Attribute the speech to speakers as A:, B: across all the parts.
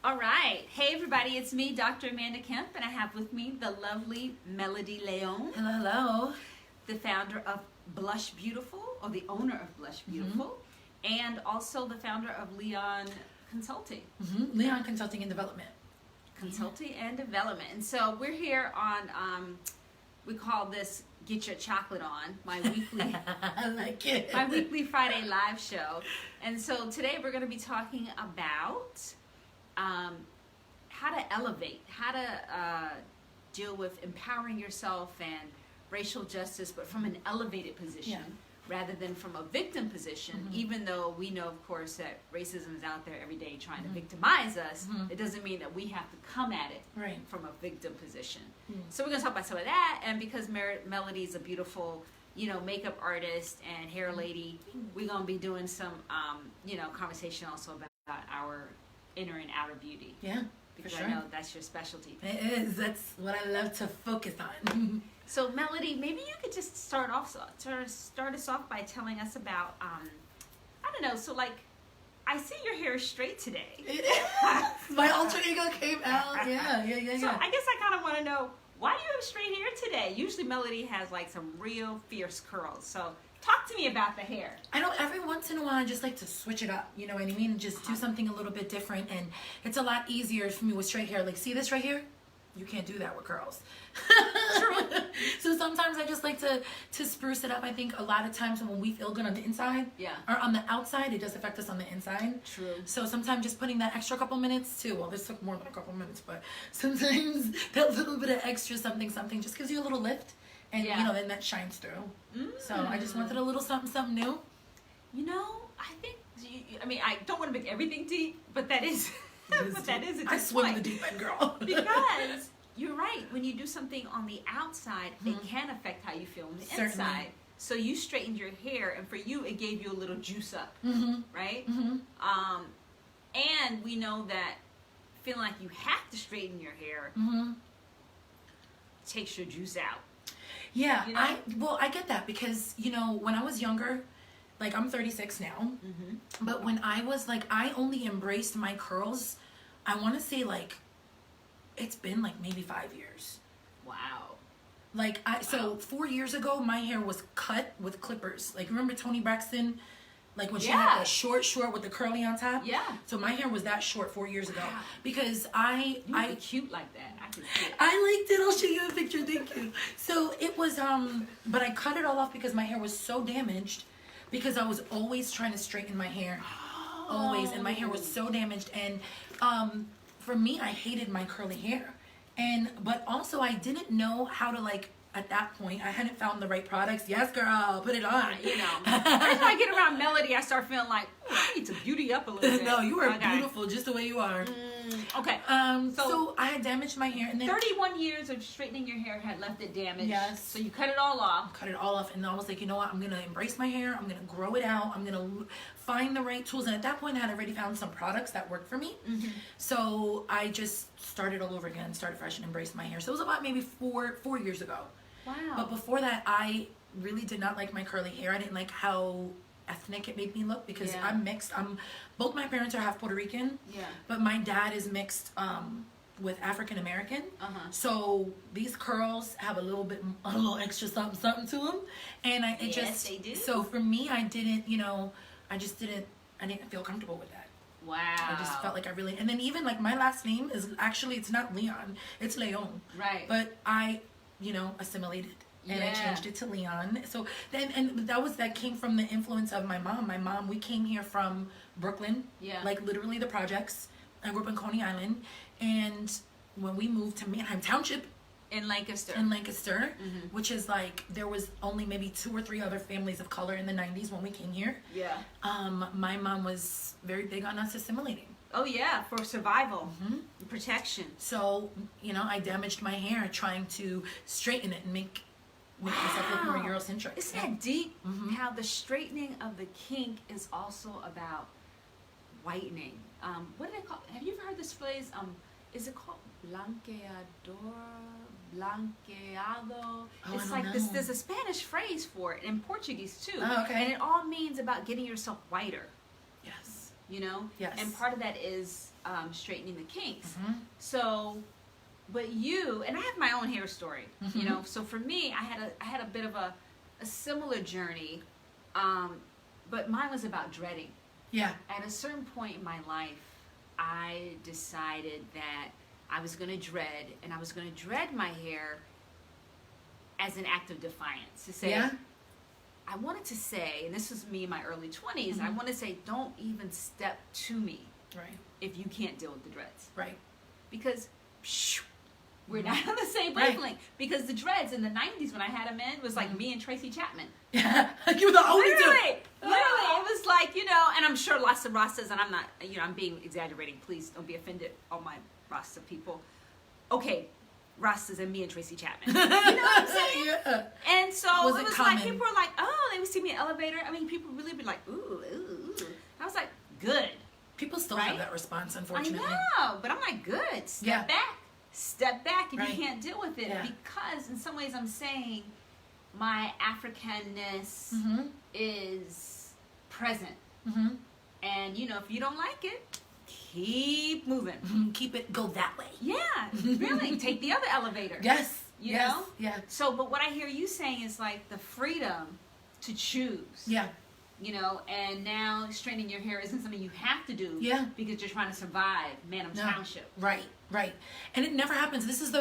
A: All right. Hey, everybody. It's me, Dr. Amanda Kemp, and I have with me the lovely Melody Leon.
B: Hello, hello.
A: The founder of Blush Beautiful, or the owner of Blush Beautiful, and also the founder of Leon Consulting.
B: Leon Consulting and Development.
A: Consulting and Development. And so we're here on, we call this Get Your Chocolate On, my weekly
B: I like it.
A: my weekly Friday live show. And so today we're going to be talking about how to elevate, how to deal with empowering yourself and racial justice, but from an elevated position rather than from a victim position, even though we know, of course, that racism is out there every day trying to victimize us. It doesn't mean that we have to come at it from a victim position. So we're going to talk about some of that, and because Melody is a beautiful makeup artist and hair lady, we're going to be doing some conversation also about our inner and outer beauty.
B: Yeah,
A: because
B: for sure.
A: I know that's your specialty.
B: It is. That's what I love to focus on.
A: So Melody, maybe you could just start us off by telling us about I don't know. So like, I see your hair is straight today.
B: It is. My alter ego came out. Yeah.
A: So I guess I kind of want to know, why do you have straight hair today? Usually Melody has like some real fierce curls. So talk to me about the hair.
B: I know every once in a while I just like to switch it up. You know what I mean? Just do something a little bit different, and it's a lot easier for me with straight hair. Like, see this right here? You can't do that with curls.
A: True.
B: So sometimes I just like to spruce it up. I think a lot of times when we feel good on the inside, or on the outside, it does affect us on the inside.
A: True.
B: So sometimes just putting that extra couple minutes too. Well, this took more than a couple minutes, but sometimes that little bit of extra something just gives you a little lift, and then that shines through. So I just wanted a little something new.
A: I think. I mean, I don't want to make everything deep, but that is. But that is a good
B: I swim in
A: point.
B: the deep end, girl.
A: Because you're right. When you do something on the outside, it can affect how you feel on the inside. So you straightened your hair, and for you, it gave you a little juice up, right? And we know that feeling like you have to straighten your hair takes your juice out.
B: Yeah, I get that because, when I was younger, like I'm 36 now, but when I was like, I only embraced my curls, I want to say like, it's been like maybe 5 years.
A: Wow.
B: Like so 4 years ago, my hair was cut with clippers. Like, remember Toni Braxton? Like when she had the short with the curly on top?
A: Yeah.
B: So my hair was that short 4 years ago. Because
A: You look cute like that. I can see it.
B: I liked it. I'll show you a picture. Thank you. So it was, but I cut it all off because my hair was so damaged. Because I was always trying to straighten my hair. Always. And my hair was so damaged. And for me, I hated my curly hair. But also I didn't know how to, like, at that point, I hadn't found the right products. Yes, girl, put it on.
A: Every time I get around Melody, I start feeling like, I need to beauty up a little bit.
B: No, you are beautiful just the way you are.
A: Okay.
B: So I had damaged my hair. And then
A: 31 years of straightening your hair had left it damaged.
B: Yes.
A: So you cut it all off.
B: Cut it all off. And I was like, you know what? I'm going to embrace my hair. I'm going to grow it out. I'm going to find the right tools. And at that point, I had already found some products that worked for me. So I just started all over again, started fresh and embraced my hair. So it was about maybe four years ago.
A: Wow.
B: But before that, I really did not like my curly hair. I didn't like how ethnic it made me look because I'm mixed. Both my parents are half Puerto Rican. Yeah. But my dad is mixed with African American. So these curls have a little extra something to them, and
A: yes, they do.
B: So for me, I didn't, I didn't feel comfortable with that.
A: Wow.
B: I just felt like I really, and then even like my last name is actually, it's not Leon, it's Leon.
A: Right.
B: But I, assimilated. And I changed it to Leon. So then, and that came from the influence of my mom. My mom, we came here from Brooklyn. Yeah. Like literally the projects. I grew up in Coney Island. And when we moved to Manheim Township.
A: In Lancaster.
B: Which is like, there was only maybe 2 or 3 other families of color in the 90s when we came here. Yeah. My mom was very big on us assimilating.
A: Oh yeah, for survival, protection.
B: So, I damaged my hair trying to straighten it and make myself look more Eurocentric.
A: Isn't that deep? How the straightening of the kink is also about whitening. What do they call? Have you ever heard this phrase? Is it called blanqueado? It's like this. There's a Spanish phrase for it, in Portuguese too.
B: Oh, okay.
A: And it all means about getting yourself whiter.
B: Yes.
A: you know?
B: Yes.
A: And part of that is straightening the kinks. So, but you, and I have my own hair story, you know? So for me, I had a bit of a similar journey, but mine was about dreading.
B: Yeah.
A: At a certain point in my life, I decided that I was going to dread, and I was going to dread my hair as an act of defiance. To say, I wanted to say, and this was me in my early 20s, I want to say, don't even step to me if you can't deal with the dreads.
B: Right.
A: Because we're not on the same wavelength. Because the dreads in the 90s when I had them in was like me and Tracy Chapman.
B: Yeah, you were the only two.
A: Literally, it was like, you know, and I'm sure lots of Rastas, and I'm not, you know, I'm being exaggerating. Please don't be offended, all my Rasta people. Okay, Rastas and me and Tracy Chapman. You know what I'm saying?
B: Yeah.
A: And so
B: Was
A: it
B: it
A: was
B: common?
A: like, people were like, oh, they would see me in the elevator. I mean, people really be like, ooh, ooh, ooh. I was like, good.
B: People still have that response, unfortunately.
A: I know, but I'm like, good. Step back if you can't deal with it. Because in some ways I'm saying my Africanness is present. And, you know, if you don't like it, keep moving.
B: Keep it, go that way.
A: Yeah, really. Take the other elevator.
B: Yes.
A: You know?
B: Yeah.
A: So, but what I hear you saying is like the freedom to choose.
B: Yeah.
A: You know, and now straightening your hair isn't something you have to do.
B: Yeah.
A: Because you're trying to survive Manham's Township.
B: Right. And it never happens. This is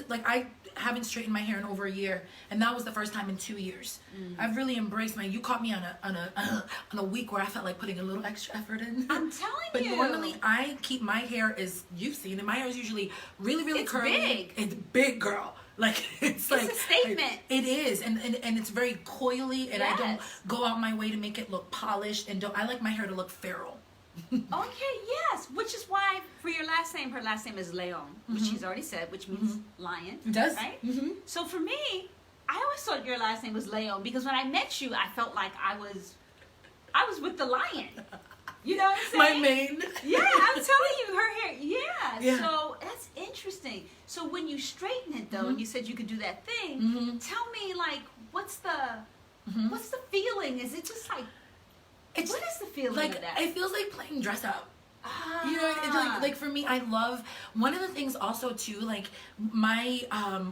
B: like, I haven't straightened my hair in over a year, and that was the first time in 2 years. I've really embraced you caught me on a week where I felt like putting a little extra effort in.
A: I'm telling
B: but
A: you.
B: But normally I keep my hair, as you've seen, and my hair is usually really, really curly.
A: Big.
B: It's big, girl. Like it's like
A: a statement.
B: It is, and it's very coily, and I don't go out my way to make it look polished, and I like my hair to look feral.
A: Okay, yes, which is why for your last name, her last name is Leon, which she's already said, which means lion.
B: It does,
A: right? So for me, I always thought your last name was Leon because when I met you, I felt like I was with the lion. You know what I'm saying?
B: My mane.
A: Yeah, I'm telling you, her hair. Yeah. So that's interesting. So when you straighten it though, and you said you could do that thing, tell me like, what's the feeling? Is it just like, what is the feeling of that?
B: It feels like playing dress up. You know, like for me, I love, one of the things also too, like my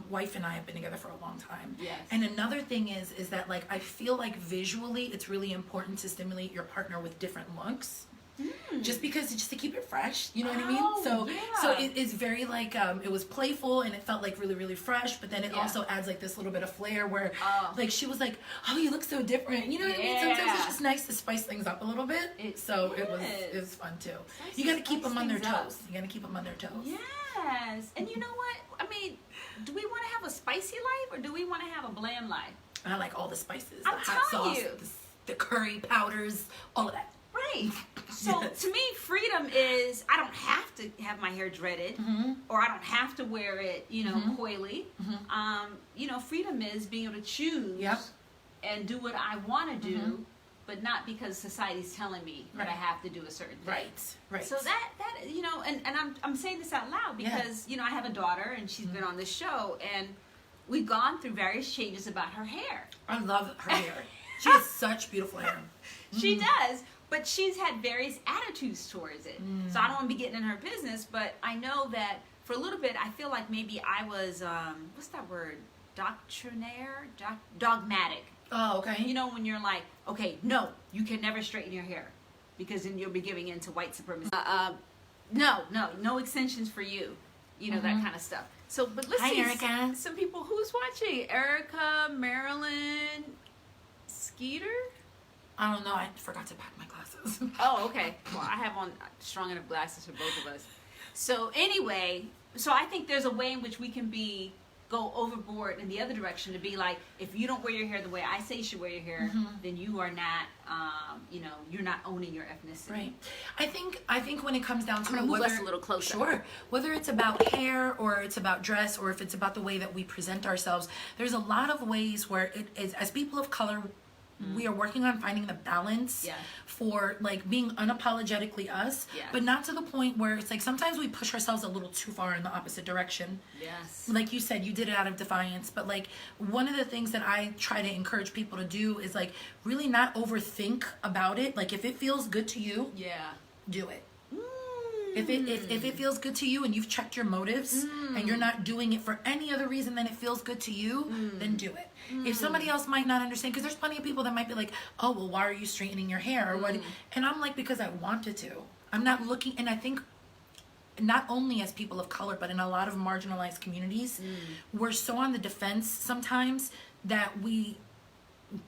B: wife and I have been together for a long time.
A: Yes.
B: And another thing is that like, I feel like visually it's really important to stimulate your partner with different looks. Just to keep it fresh, you know what I mean? So it is very like, it was playful and it felt like really, really fresh, but then it also adds like this little bit of flair where like she was like, oh, you look so different, you know what I mean? Sometimes it's just nice to spice things up a little bit. It was fun too. You gotta keep them on their toes.
A: Yes. And you know what? I mean, do we want to have a spicy life or do we want to have a bland life?
B: I like all the spices,
A: I'm
B: the hot
A: telling
B: sauce,
A: you.
B: the curry powders, all of that.
A: Right. So to me, freedom is I don't have to have my hair dreaded, or I don't have to wear it, you know, coily. You know, freedom is being able to choose and do what I want to do, but not because society's telling me that I have to do a certain thing.
B: Right.
A: So that you know, and I'm saying this out loud because you know I have a daughter and she's been on this show and we've gone through various changes about her hair.
B: I love her hair. She has such beautiful hair.
A: She does. But she's had various attitudes towards it. So I don't want to be getting in her business, but I know that for a little bit, I feel like maybe I was, what's that word? Doctrinaire? Dogmatic.
B: Oh, okay.
A: You know, when you're like, okay, no, you can never straighten your hair because then you'll be giving in to white supremacy. No extensions for you. You know, that kind of stuff. So, but let's see.
B: Erica.
A: Some people, who's watching? Erica, Marilyn, Skeeter?
B: I don't know. I forgot to pack my glasses.
A: Oh, okay. Well, I have on strong enough glasses for both of us. So anyway, I think there's a way in which we can go overboard in the other direction to be like, if you don't wear your hair the way I say you should wear your hair, then you are not, you know, you're not owning your ethnicity.
B: Right. I think when it comes down to
A: move us a little closer.
B: Sure. Whether it's about hair or it's about dress or if it's about the way that we present ourselves, there's a lot of ways where it is, as people of color, we are working on finding the balance for like being unapologetically us, but not to the point where it's like sometimes we push ourselves a little too far in the opposite direction.
A: Yes.
B: Like you said, you did it out of defiance, but like one of the things that I try to encourage people to do is like really not overthink about it. Like if it feels good to you, do it. If it feels good to you and you've checked your motives and you're not doing it for any other reason than it feels good to you, then do it. If somebody else might not understand, because there's plenty of people that might be like, oh, well, why are you straightening your hair? Or what? And I'm like, because I wanted to. I'm not looking, and I think not only as people of color, but in a lot of marginalized communities, we're so on the defense sometimes that we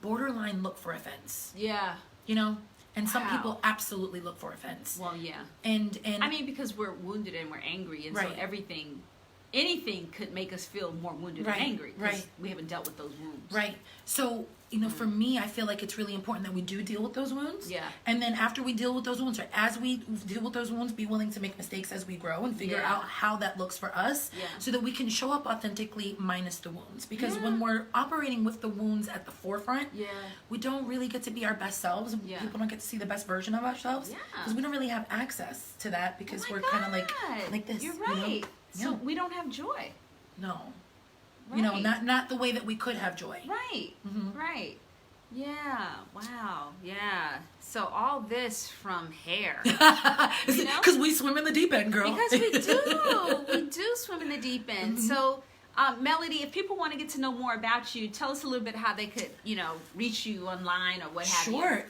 B: borderline look for offense.
A: Yeah.
B: You know? And some people absolutely look for offense.
A: Well, yeah.
B: And
A: I mean, because we're wounded and we're angry, and so anything could make us feel more wounded and angry. Right. We haven't dealt with those wounds. Right.
B: So, you know, for me, I feel like it's really important that we do deal with those wounds.
A: Yeah.
B: And then after we deal with those wounds, or as we deal with those wounds, be willing to make mistakes as we grow and figure out how that looks for us, so that we can show up authentically minus the wounds. Because when we're operating with the wounds at the forefront, we don't really get to be our best selves. People don't get to see the best version of ourselves because we don't really have access to that because we're kind of like this.
A: You're right.
B: You know?
A: So we don't have joy.
B: No. Right. You know, not the way that we could have joy.
A: Right. Right. Yeah. Wow. Yeah. So all this from hair.
B: Because we swim in the deep end, girl.
A: Because we do. We do swim in the deep end. So, Melody, if people want to get to know more about you, tell us a little bit how they could, reach you online or what have you.
B: Sure.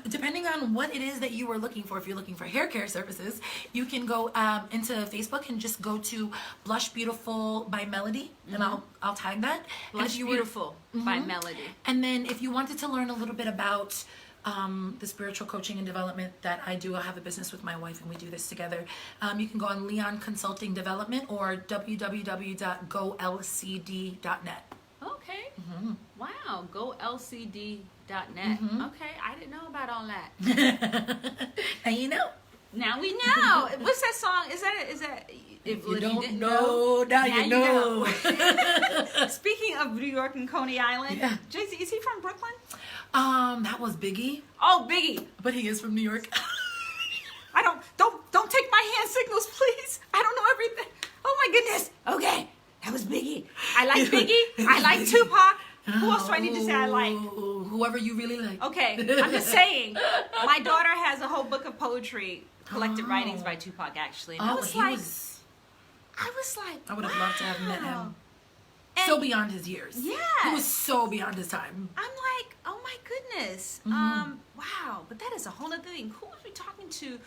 B: Depending on what it is that you are looking for, if you're looking for hair care services, you can go into Facebook and just go to Blush Beautiful by Melody, and I'll tag that.
A: Blush Beautiful by Melody.
B: And then if you wanted to learn a little bit about the spiritual coaching and development that I do, I have a business with my wife and we do this together. You can go on Leon Consulting Development or www.golcd.net.
A: Okay. Wow. GoLCD.net. Okay. I didn't know about all that.
B: And you know.
A: Now we know. What's that song? Is that
B: if you don't know, now you know.
A: Speaking of New York and Coney Island, Jay-Z, is he from Brooklyn?
B: That was Biggie.
A: Oh, Biggie.
B: But he is from New York.
A: Don't take my hand signals, please. I don't know everything. Oh my goodness. Okay, that was Biggie. I like Biggie. I like Tupac. Who else do I need to say I like?
B: Whoever you really like.
A: Okay, I'm just saying. My daughter has a whole book of poetry, collected writings by Tupac, actually. And I was like,
B: I would have loved to have met him. And so beyond his years.
A: Yeah.
B: He was so beyond his time.
A: I'm like, oh my goodness. Wow. But that is a whole other thing. Who was we talking to?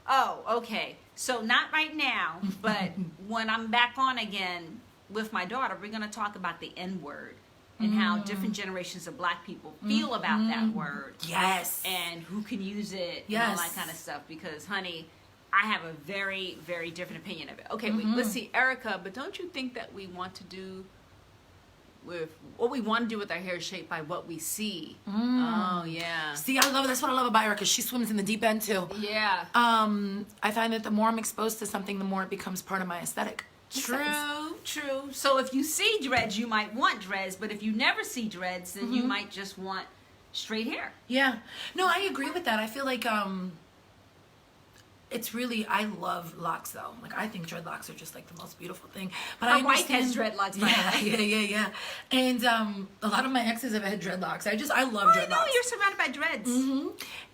A: Oh, okay. So not right now, but when I'm back on again with my daughter, we're going to talk about the N-word and how different generations of black people feel about that word.
B: Yes.
A: And who can use it and all that kind of stuff. Because, honey, I have a very, very different opinion of it. Okay, wait, let's see. Erica, but don't you think that we want to do with what we want to do with our hair is shaped by what we see? Oh, yeah.
B: See, I love it. That's what I love about Erica. She swims in the deep end, too.
A: Yeah.
B: I find that the more I'm exposed to something, the more it becomes part of my aesthetic.
A: True. So if you see dreads, you might want dreads, but if you never see dreads, then you might just want straight hair.
B: Yeah. No, I agree with that. I feel like it's really, I love locks though. Like I think dreadlocks are just like the most beautiful thing. But
A: my wife has dreadlocks.
B: Yeah. And a lot of my exes have had dreadlocks. I love dreadlocks.
A: I know, you're surrounded by dreads.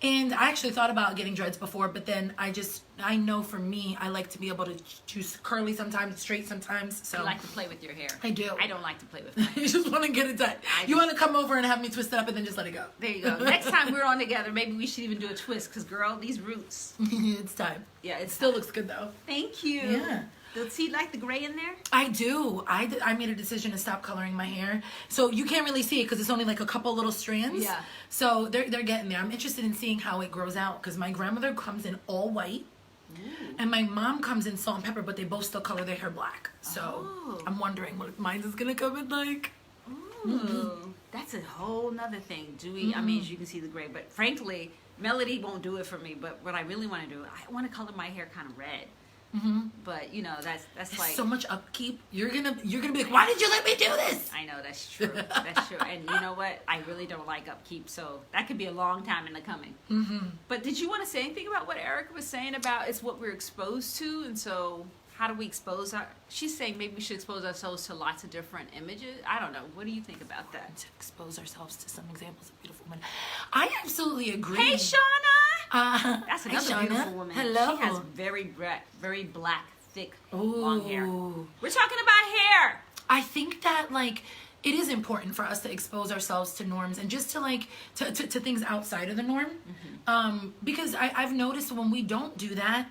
B: And I actually thought about getting dreads before, but then I know for me, I like to be able to choose curly sometimes, straight sometimes. So
A: you like to play with your hair.
B: I do.
A: I don't like to play with mine.
B: You just want to get it done. You want to come over and have me twist it up and then just let it go.
A: There you go. Next time we're on together, maybe we should even do a twist, because girl, these roots.
B: It's time.
A: Yeah,
B: it still looks good though.
A: Thank you.
B: Yeah.
A: Does he like the gray in there?
B: I do. I made a decision to stop coloring my hair. So you can't really see it because it's only like a couple little strands.
A: Yeah.
B: So they're getting there. I'm interested in seeing how it grows out because my grandmother comes in all white. And my mom comes in salt and pepper, but they both still color their hair black. So I'm wondering what mine is going to come in like.
A: That's a whole nother thing. Do we? I mean, as you can see the gray, but frankly, Melody won't do it for me. But what I really want to do, I want to color my hair kind of red. But that's like
B: so much upkeep. You're gonna be like, why did you let me do this?
A: I know, that's true. That's true. And you know what? I really don't like upkeep, so that could be a long time in the coming. But did you want to say anything about what Erica was saying about it's what we're exposed to, and so how do we expose she's saying maybe we should expose ourselves to lots of different images. I don't know. What do you think about that?
B: To expose ourselves to some examples of beautiful women. I absolutely agree.
A: Hey, Shauna! That's
B: hi,
A: another
B: Shauna.
A: beautiful woman.
B: Hello.
A: She has very black, thick,
B: Ooh.
A: long hair. We're talking about hair.
B: I think that like it is important for us to expose ourselves to norms and just to like to things outside of the norm. Because I've noticed when we don't do that,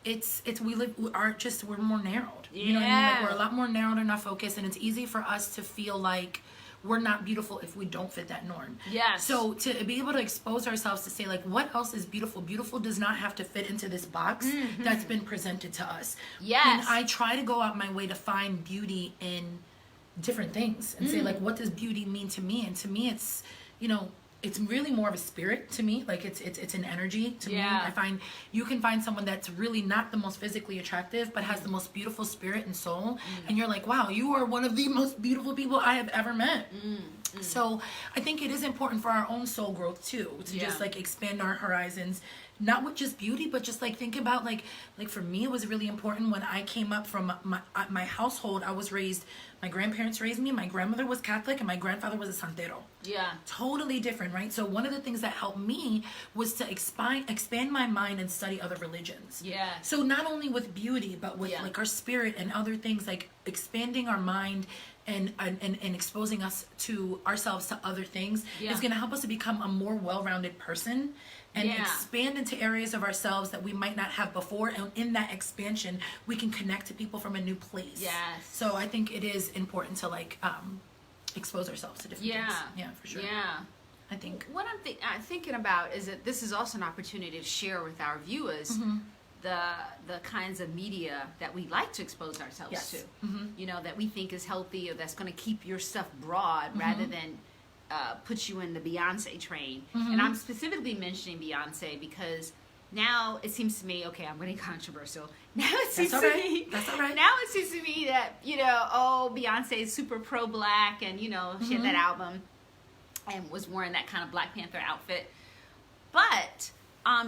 B: we're more narrowed. You know what I mean? Like we're a lot more narrowed in our focus, and it's easy for us to feel like we're not beautiful if we don't fit that norm.
A: Yes.
B: So to be able to expose ourselves to say like, what else is beautiful? Beautiful does not have to fit into this box that's been presented to us.
A: Yes.
B: And I try to go out my way to find beauty in different things and say like, what does beauty mean to me? And to me, it's, you know, it's really more of a spirit to me. Like it's an energy to me. I find you can find someone that's really not the most physically attractive, but has the most beautiful spirit and soul. And you're like, wow, you are one of the most beautiful people I have ever met. So I think it is important for our own soul growth too, to just like expand our horizons, not with just beauty, but just like think about like for me, it was really important when I came up from my household. I was raised, my grandparents raised me. My grandmother was Catholic and my grandfather was a santero. Yeah. Totally different, right? So one of the things that helped me was to expand my mind and study other religions. Yeah. So not only with beauty, but with like our spirit and other things, like expanding our mind and exposing us to ourselves to other things is going to help us to become a more well-rounded person and expand into areas of ourselves that we might not have before. And in that expansion, we can connect to people from a new place. Yes. So I think it is important to like expose ourselves to different things. Yeah, for sure. Yeah. I think
A: what I'm thinking about is that this is also an opportunity to share with our viewers the kinds of media that we like to expose ourselves to. You know, that we think is healthy or that's going to keep your stuff broad rather than put you in the Beyonce train. And I'm specifically mentioning Beyonce because now it seems to me, okay, I'm getting controversial. Now it seems to me,
B: that's all right.
A: Now it seems to me that, you know, oh, Beyonce is super pro-black and, you know, she had that album and was wearing that kind of Black Panther outfit. But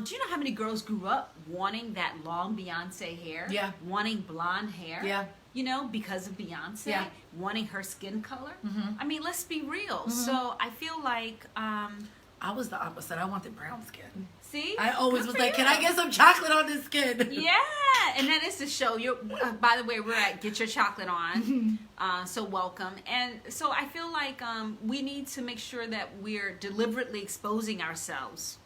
A: do you know how many girls grew up wanting that long Beyonce hair? Yeah. Wanting blonde hair? Yeah. You know, because of Beyonce? Yeah. Wanting her skin color? I mean, let's be real. So I feel like
B: I was the opposite. I wanted brown skin.
A: See?
B: I always was like, can I get some chocolate on this skin?
A: Yeah. And that is the show. By the way, we're at Get Your Chocolate On. So welcome. And so I feel like we need to make sure that we're deliberately exposing ourselves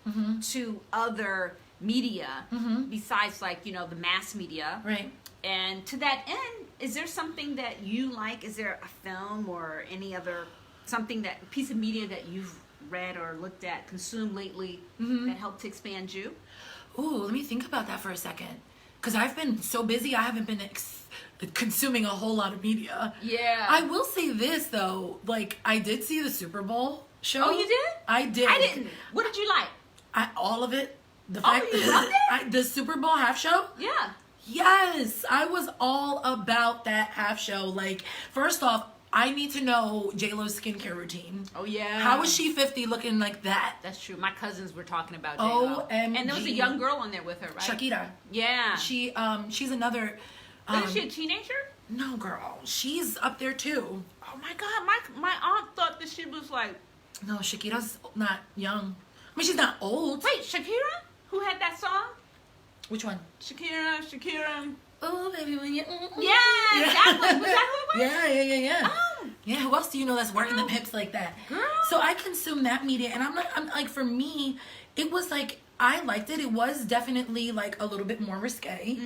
A: to other media besides like, you know, the mass media. Right. And to that end, is there something that you like? Is there a film or any other piece of media that you've read or looked at, consumed lately that helped to expand you?
B: Ooh, let me think about that for a second. Because I've been so busy, I haven't been consuming a whole lot of media. Yeah. I will say this, though. Like, I did see the Super Bowl show.
A: Oh, you did?
B: I did.
A: I didn't. What did you like?
B: All of it.
A: You loved it?
B: The Super Bowl half show?
A: Yeah.
B: Yes. I was all about that half show. Like, first off, I need to know J-Lo's skincare routine. Oh, yeah. How is she 50 looking like that?
A: That's true. My cousins were talking about J-Lo.
B: OMG.
A: And there was a young girl on there with her, right?
B: Shakira.
A: Yeah.
B: She's another...
A: Isn't she a teenager?
B: No, girl. She's up there, too.
A: Oh, my God. My aunt thought that she was like...
B: No, Shakira's not young. I mean, she's not old.
A: Wait, Shakira? Who had that song?
B: Which one?
A: Shakira.
B: Oh, baby, when you...
A: Yeah, exactly. Was that who it was?
B: Yeah. Oh. Yeah, who else do you know that's working them hips like that? Girl. So I consume that media, and I'm like, for me, it was like, I liked it. It was definitely like a little bit more risque.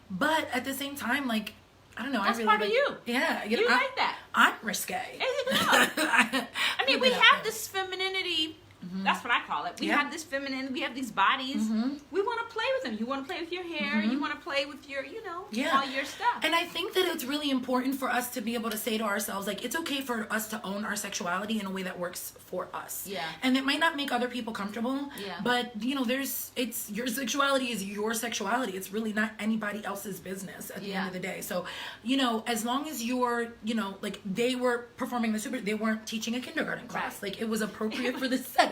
B: But at the same time, like, I don't know.
A: That's
B: I really
A: part
B: like,
A: of you.
B: Yeah.
A: You like that.
B: I'm risque.
A: There you go. I mean, we have this femininity. That's what I call it. We have this feminine, we have these bodies. We want to play with them. You want to play with your hair. You want to play with your, you know, all your stuff.
B: And I think that it's really important for us to be able to say to ourselves, like, it's okay for us to own our sexuality in a way that works for us. Yeah. And it might not make other people comfortable. Yeah. But, you know, your sexuality is your sexuality. It's really not anybody else's business at the end of the day. So, you know, as long as you're, you know, like, they were performing they weren't teaching a kindergarten class. Like, it was appropriate for the setting.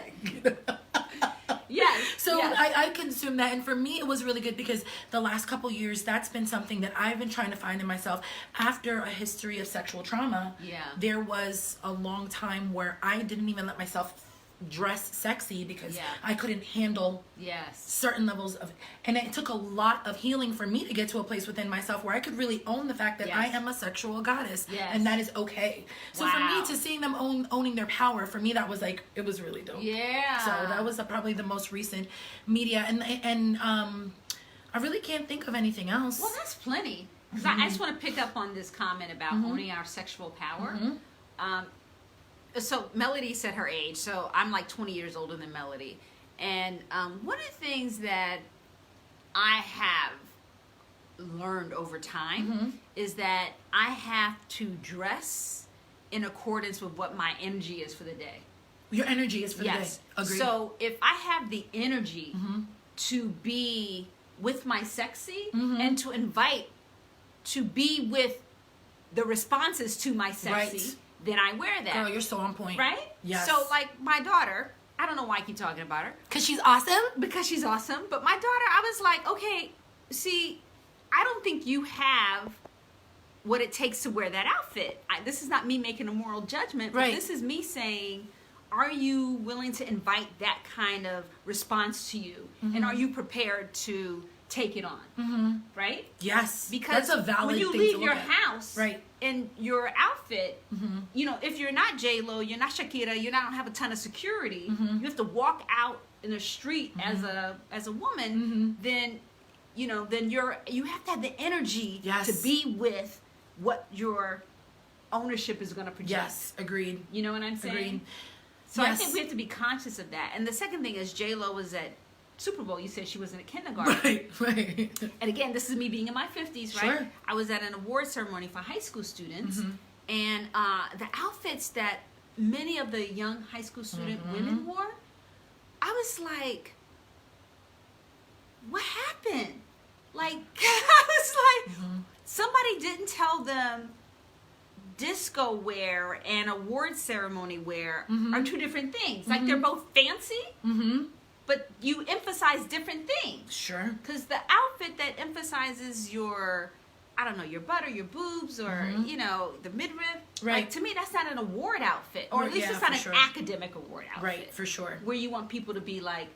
A: Yes.
B: So I consume that, and for me it was really good because the last couple years that's been something that I've been trying to find in myself. After a history of sexual trauma, there was a long time where I didn't even let myself dress sexy because
A: Yeah.
B: I couldn't handle
A: Yes.
B: certain levels of, and it took a lot of healing for me to get to a place within myself where I could really own the fact that
A: Yes.
B: I am a sexual goddess.
A: Yes.
B: And that is okay. So for
A: Wow.
B: me, to seeing them owning their power, for me, that was like, it was really dope.
A: Yeah.
B: So that was probably the most recent media. And I really can't think of anything else.
A: Well, that's plenty. Because I just want to pick up on this comment about owning our sexual power. So Melody said her age. So I'm like 20 years older than Melody. And one of the things that I have learned over time is that I have to dress in accordance with what my energy is for the day.
B: Your energy is for
A: Yes.
B: the day. Agreed.
A: So if I have the energy to be with my sexy and to invite to be with the responses to my sexy,
B: Right.
A: then I wear that.
B: Girl, you're so on point.
A: Right?
B: Yes.
A: So like my daughter, I don't know why I keep talking about her.
B: Because she's awesome?
A: Because she's awesome. But my daughter, I was like, okay, see, I don't think you have what it takes to wear that outfit. This is not me making a moral judgment, but
B: Right.
A: this is me saying, are you willing to invite that kind of response to you? And are you prepared to take it on? Right?
B: Yes.
A: Because
B: that's a valid
A: when you
B: thing
A: leave
B: to
A: your
B: look at.
A: house
B: Right.
A: in your outfit, you know, if you're not J-Lo, you're not Shakira, you don't have a ton of security, you have to walk out in the street as a woman, then you know, then you have to have the energy
B: Yes.
A: to be with what your ownership is going to project.
B: Yes. Agreed.
A: You know what I'm saying?
B: Agreed.
A: So I
B: Yes.
A: think we have to be conscious of that. And the second thing is J-Lo was at Super Bowl. You said she was in a kindergarten.
B: Right.
A: And again, this is me being in my 50s, right?
B: Sure.
A: I was at an award ceremony for high school students. And the outfits that many of the young high school student women wore, I was like, what happened? Like, I was like, somebody didn't tell them disco wear and award ceremony wear are two different things. Like, they're both fancy, but you emphasize different things.
B: Sure.
A: Because the outfit that emphasizes your, I don't know, your butt or your boobs or, you know, the midriff.
B: Right.
A: Like, to me, that's not an award outfit. Or at least
B: Yeah,
A: it's not
B: for
A: an
B: sure.
A: academic award outfit.
B: Right, for sure.
A: Where you want people to be, like,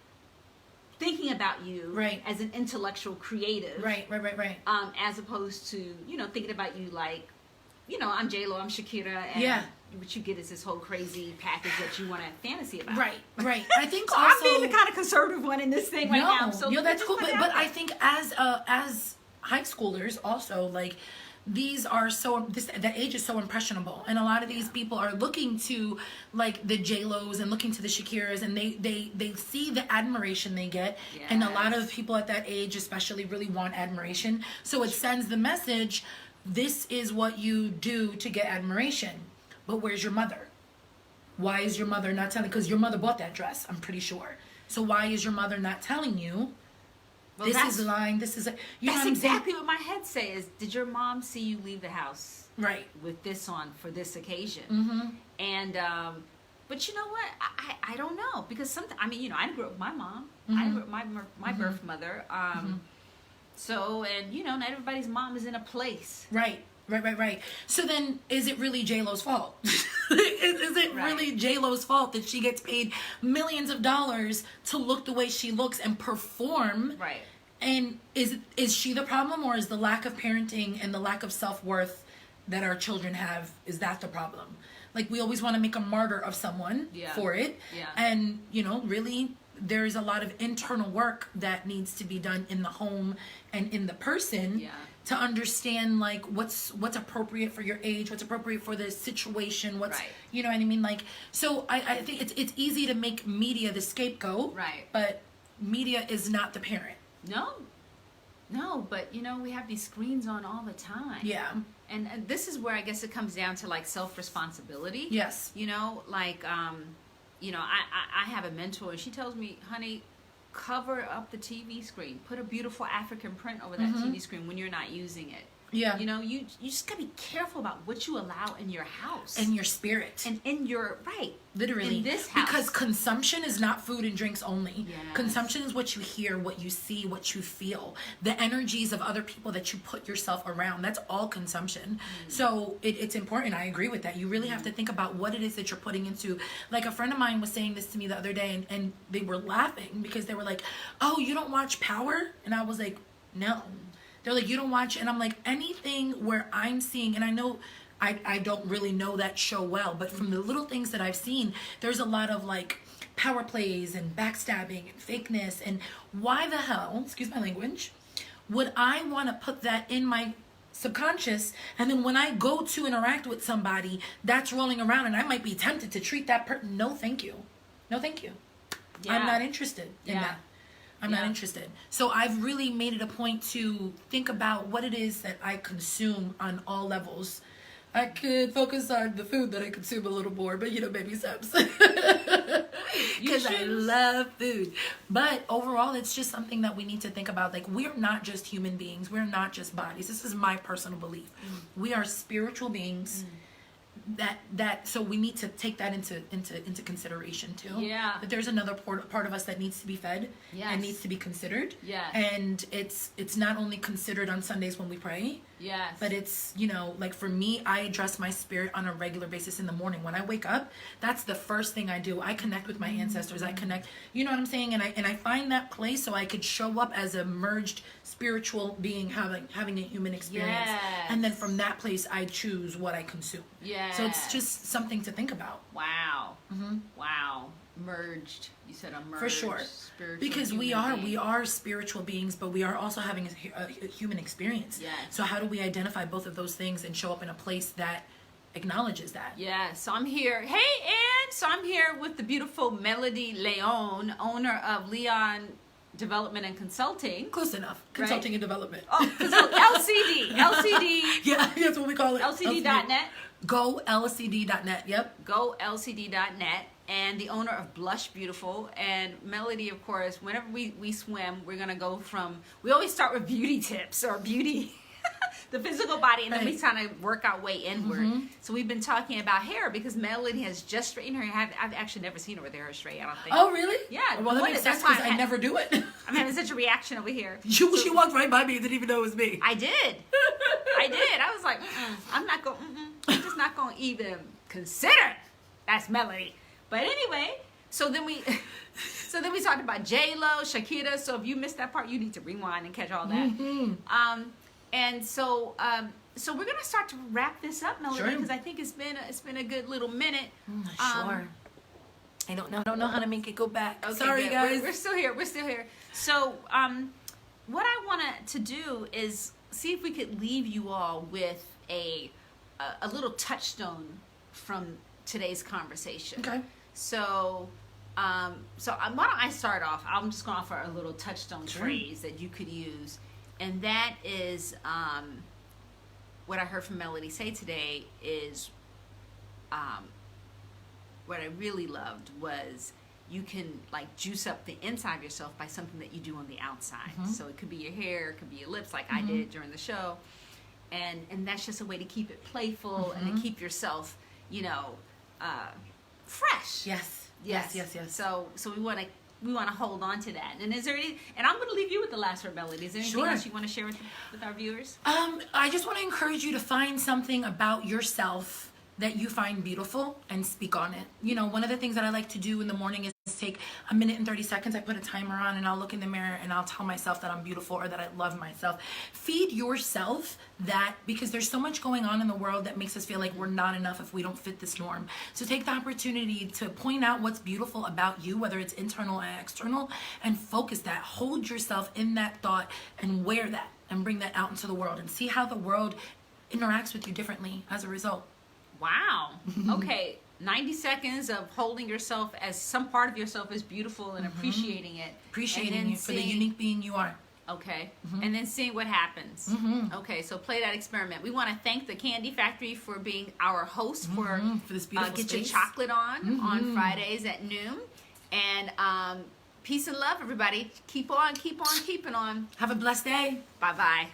A: thinking about you
B: Right.
A: as an intellectual creative.
B: Right.
A: As opposed to, you know, thinking about you like, you know, I'm J-Lo, I'm Shakira, and
B: Yeah.
A: what you get is this whole crazy package that you want to fantasy about.
B: Right. I think
A: So
B: also,
A: I'm being the kind of conservative one in this thing right now. So
B: no, that's
A: just
B: cool.
A: put it
B: But
A: out
B: I
A: there.
B: think as high schoolers also, like, these are that age is so impressionable, and a lot of these people are looking to like the J-Los and looking to the Shakiras, and they see the admiration they get, and a lot of people at that age especially really want admiration, so it sends the message, this is what you do to get admiration. But where's your mother? Why is your mother not telling? Because your mother bought that dress, I'm pretty sure. So why is your mother not telling you?
A: Well,
B: This
A: that's-
B: is lying. This is a. You know
A: That's
B: what I'm saying?
A: exactly what my head says. Did your mom see you leave the house
B: Right.
A: with this on for this occasion? And but you know what? I don't know, because sometimes, I mean, you know, I grew up with my mom. I grew up with my birth mother. So, and you know, not everybody's mom is in a place.
B: Right. So then, is it really J-Lo's fault? is it
A: Right.
B: really J-Lo's fault that she gets paid millions of dollars to look the way she looks and perform?
A: Right.
B: And is she the problem, or is the lack of parenting and the lack of self-worth that our children have, is that the problem? Like, we always want to make a martyr of someone for it.
A: Yeah.
B: And, you know, really, there's a lot of internal work that needs to be done in the home and in the person to understand, like, what's appropriate for your age, what's appropriate for the situation, what's, you know what I mean? Like, so I think it's easy to make media the scapegoat.
A: Right.
B: But media is not the parent.
A: No, but you know, we have these screens on all the time.
B: Yeah.
A: And this is where I guess it comes down to like self-responsibility.
B: Yes.
A: You know, like, you know, I have a mentor, and she tells me, honey, cover up the TV screen. Put a beautiful African print over that TV screen when you're not using it.
B: Yeah.
A: You know, you just gotta be careful about what you allow in your house.
B: And your spirit.
A: And in your, right.
B: Literally.
A: In this house.
B: Because consumption is not food and drinks only.
A: Yes.
B: Consumption is what you hear, what you see, what you feel. The energies of other people that you put yourself around. That's all consumption. So it's important. I agree with that. You really have to think about what it is that you're putting into. Like a friend of mine was saying this to me the other day, and they were laughing because they were like, oh, you don't watch Power? And I was like, no. They're like, you don't watch? And I'm like, anything where I'm seeing, and I know I don't really know that show well, but from the little things that I've seen, there's a lot of like power plays and backstabbing and fakeness. And why the hell, excuse my language, would I want to put that in my subconscious, and then when I go to interact with somebody, that's rolling around, and I might be tempted to treat that person? No, thank you. No, thank you. Yeah. I'm not interested in that. I'm not interested. So I've really made it a point to think about what it is that I consume on all levels. I could focus on the food that I consume a little more, but baby steps. Because I love food. But overall, it's just something that we need to think about. Like, we're not just human beings. We're not just bodies. This is my personal belief. We are spiritual beings. So we need to take that into consideration too.
A: Yeah.
B: That there's another part of us that needs to be fed.
A: Yes.
B: And needs to be considered.
A: Yes.
B: And it's not only considered on Sundays when we pray.
A: Yes.
B: But it's, like for me, I address my spirit on a regular basis in the morning. When I wake up, that's the first thing I do. I connect with my ancestors. I connect, you know what I'm saying? And I find that place so I could show up as a merged spiritual being having a human experience.
A: Yes.
B: And then from that place, I choose what I consume.
A: Yes.
B: So it's just something to think about.
A: Wow. Wow. Merged. You said a merged.
B: For sure.
A: Spiritual
B: Because we
A: being.
B: are spiritual beings, but we are also having a human experience.
A: Yes.
B: So how do we identify both of those things and show up in a place that acknowledges that?
A: Yeah, so I'm here. Hey, Ann! So I'm here with the beautiful Melody Leon, owner of Leon Development and Consulting.
B: Close enough. Consulting and development.
A: Oh, LCD. LCD.
B: Yeah, that's what we call it.
A: LCD.net.
B: GoLCD.net. Yep.
A: GoLCD.net. And the owner of Blush Beautiful. And Melody, of course, whenever we swim, we're going to go from, we always start with beauty tips or beauty, the physical body, and then we kind of work our way inward. So we've been talking about hair because Melody has just straightened her hair. I've actually never seen her with her hair straight, I don't think.
B: Oh, really?
A: Yeah.
B: Well, that makes sense because I never do it.
A: I'm having such a reaction over here.
B: She walked right by me and didn't even know it was me.
A: I did. I was like, I'm not going, I'm just not going to even consider. That's Melody. But anyway, so then we talked about J-Lo, Shakira. So if you missed that part, you need to rewind and catch all that. And so we're gonna start to wrap this up, Melody, because I think it's been a good little minute.
B: Sure. I don't know how to make it go back.
A: Okay,
B: sorry,
A: good.
B: guys.
A: We're still here. So what I wanted to do is see if we could leave you all with a little touchstone from today's conversation.
B: Okay.
A: So why don't I start off? I'm just going to offer a little touchstone phrase that you could use, and that is what I heard from Melody say today is what I really loved was you can like juice up the inside of yourself by something that you do on the outside. So it could be your hair, it could be your lips, like I did during the show, and that's just a way to keep it playful and to keep yourself, fresh.
B: Yes.
A: So we want to hold on to that. And is there any? And I'm going to leave you with the last word, Melody. Is there anything else you want to share with our viewers?
B: I just want to encourage you to find something about yourself that you find beautiful and speak on it. One of the things that I like to do in the morning is take a minute and 30 seconds. I put a timer on and I'll look in the mirror and I'll tell myself that I'm beautiful or that I love myself. Feed yourself that, because there's so much going on in the world that makes us feel like we're not enough if we don't fit this norm. So take the opportunity to point out what's beautiful about you, whether it's internal and external, and focus that. Hold yourself in that thought and wear that and bring that out into the world and see how the world interacts with you differently as a result.
A: Wow. Okay. 90 seconds of holding yourself as some part of yourself is beautiful and appreciating it.
B: Appreciating you for the unique being you are.
A: Okay. And then seeing what happens. Okay, so play that experiment. We want to thank the Candy Factory for being our host for
B: this beautiful
A: Get
B: space.
A: Your Chocolate on Fridays at noon. And peace and love, everybody. Keep on keeping on.
B: Have a blessed day.
A: Bye-bye.